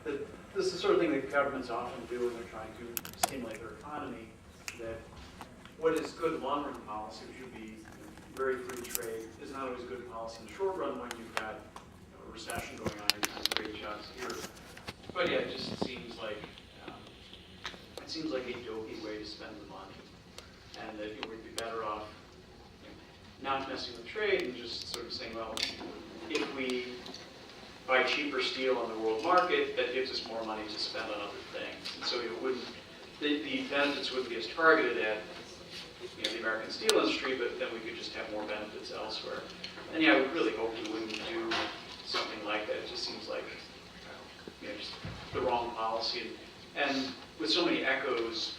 this is the sort of thing that governments often do when they're trying to stimulate their economy, that what is good long-run policy, which would be very free trade, is not always good policy in the short run when you've got a recession going on and trying to create jobs here. But yeah, it just seems like a dopey way to spend the money, and that we'd be better off not messing with trade and just sort of saying, well, if we buy cheaper steel on the world market, that gives us more money to spend on other things. And so it wouldn't, the benefits wouldn't be as targeted at the American steel industry, but then we could just have more benefits elsewhere. And yeah, I would really hope we wouldn't do something like that. It just seems like just the wrong policy. And with so many echoes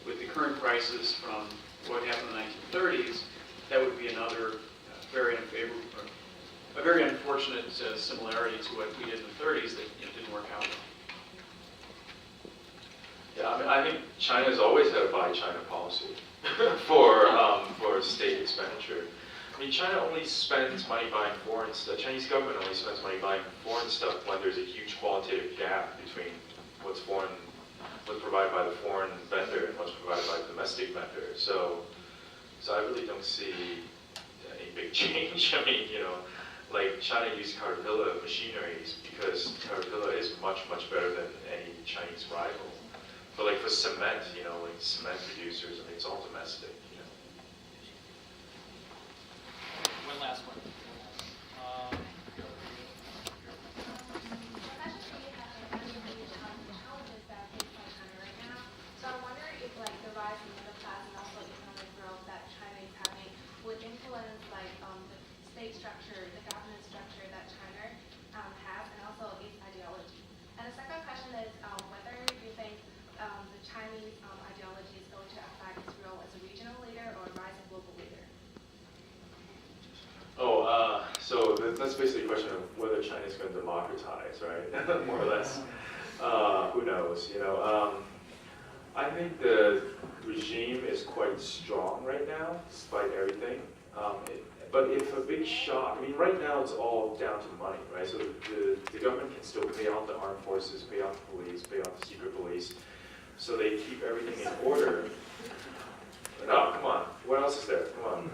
with the current crisis from what happened in the 1930s, that would be another very unfavorable, a very unfortunate similarity to what we did in the 30s that didn't work out. Yeah, I mean, I think China's always had a buy China policy for state expenditure. I mean, China only spends money buying foreign stuff. The Chinese government only spends money buying foreign stuff when there's a huge qualitative gap between what's provided by the foreign vendor and what's provided by the domestic vendor. So I really don't see any big change. I mean, like China used Caterpillar machineries because Caterpillar is much, much better than any Chinese rival. But like for cement, like cement producers, I mean, it's all domestic. One last one. So I wonder if like the rise in middle class and also economic growth that China is having would influence like the state structure, the government structure that China has, and also its ideology. And the second question is whether you think the Chinese ideology is going to affect its role as a regional leader or a rising global leader. So that's basically a question of whether China is going to democratize, right? More or less. Who knows? I think the regime is quite strong right now, despite everything. But if a big shock, I mean, right now it's all down to money, right? So the government can still pay off the armed forces, pay off the police, pay off the secret police, so they keep everything in order. No, come on. What else is there? Come on.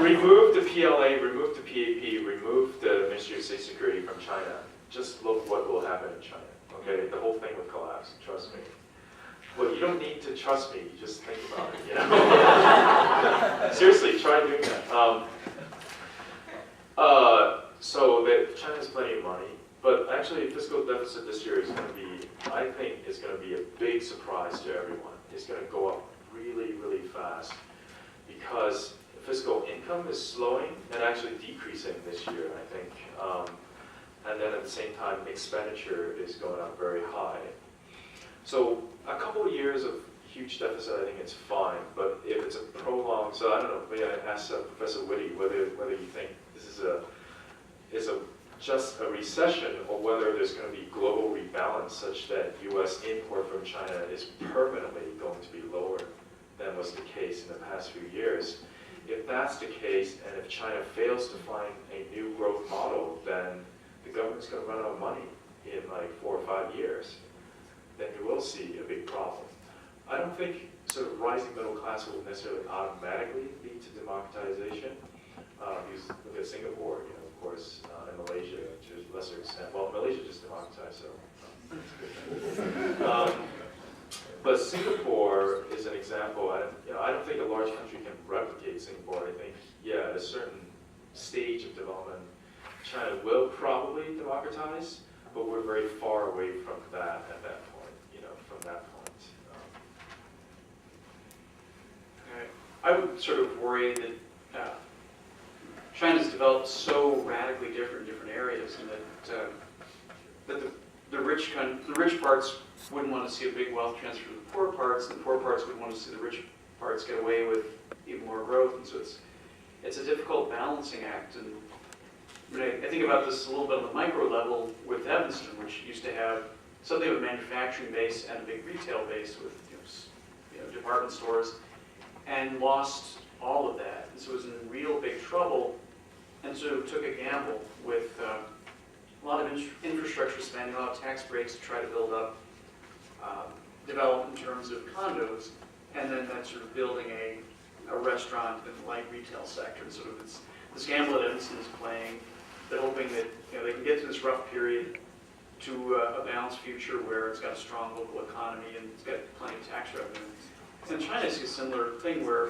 Remove the PLA, remove the PAP, remove the Ministry of State Security from China. Just look what will happen in China. Okay, the whole thing will collapse. Trust me. Well, you don't need to trust me. Just think about it. Seriously, try doing that. So that China has plenty of money, but actually, fiscal deficit this year is going to be, I think, is going to be a big surprise to everyone. It's going to go up really, really fast because fiscal income is slowing and actually decreasing this year, I think. And then at the same time, expenditure is going up very high. So a couple of years of huge deficit, I think it's fine. But if it's a prolonged, so I don't know, maybe I ask Professor Whitty whether you think this is just a recession or whether there's going to be global rebalance such that U.S. import from China is permanently going to be lower than was the case in the past few years. If that's the case, and if China fails to find a new growth model, then the government's going to run out of money in like 4 or 5 years. Then you will see a big problem. I don't think sort of rising middle class will necessarily automatically lead to democratization. Because look at Singapore, of course, and Malaysia to a lesser extent. Well, Malaysia just democratized, so that's good. But Singapore is an example. I don't think a large country can replicate Singapore. I think, yeah, at a certain stage of development, China will probably democratize, but we're very far away from that at that point. From that point. I would sort of worry that China's developed so radically different in different areas, and that the rich parts wouldn't want to see a big wealth transfer to the poor parts, and the poor parts would want to see the rich parts get away with even more growth. And so it's a difficult balancing act. And I think about this a little bit on the micro level with Evanston, which used to have something of a manufacturing base and a big retail base with department stores, and lost all of that. And so it was in real big trouble, and so took a gamble with a lot of infrastructure spending, a lot of tax breaks to try to build up development in terms of condos, and then that's sort of building a restaurant and light retail sector. And sort of it's this gamble that Evanston is playing. They're hoping that they can get through this rough period to a balanced future where it's got a strong local economy and it's got plenty of tax revenue. And China is a similar thing where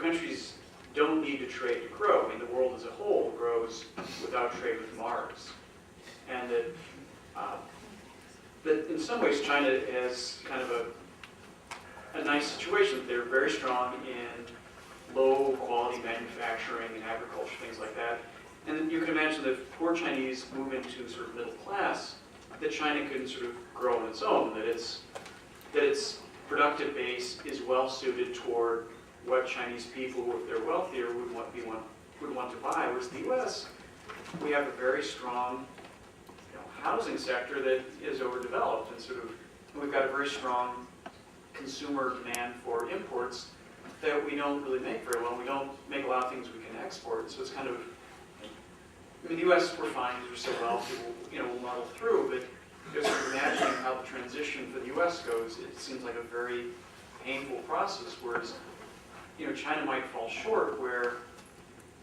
countries don't need to trade to grow. I mean, the world as a whole grows without trade with Mars. And that in some ways China has kind of a nice situation. They're very strong in low quality manufacturing and agriculture, things like that. And then you can imagine that if poor Chinese move into sort of middle class, that China can sort of grow on its own, that its productive base is well suited toward what Chinese people, if they're wealthier, would want to buy. Whereas the U.S., we have a very strong housing sector that is overdeveloped, and we've got a very strong consumer demand for imports that we don't really make very well. We don't make a lot of things we can export, so it's kind of, the U.S. we're fine because we're so well, we'll muddle through, but just imagining how the transition for the U.S. goes, it seems like a very painful process, whereas China might fall short, where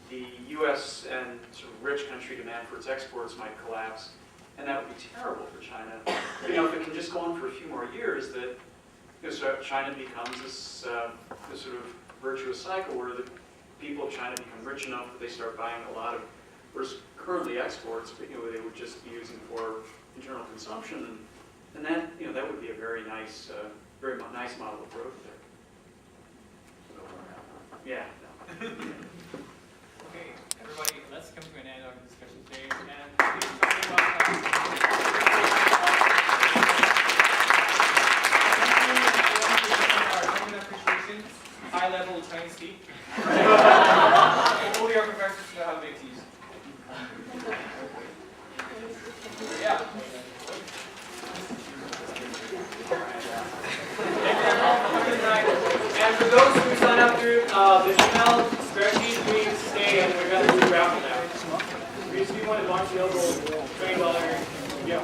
the U.S. and sort of rich country demand for its exports might collapse, and that would be terrible for China. But, if it can just go on for a few more years, that so China becomes this sort of virtuous cycle where the people of China become rich enough that they start buying a lot of, whereas currently exports, but they would just be using for internal consumption, and that that would be a very nice model of growth there. Yeah. Okay, everybody, let's come to an end of the discussion today. And please join me in welcoming our tournament appreciation, high-level Chinese tea. All your professors know how to make teas. Yeah. And for those who sign up through the email spreadsheet, please stay and we're going to do raffle now. We just want to launch the train while they're yeah.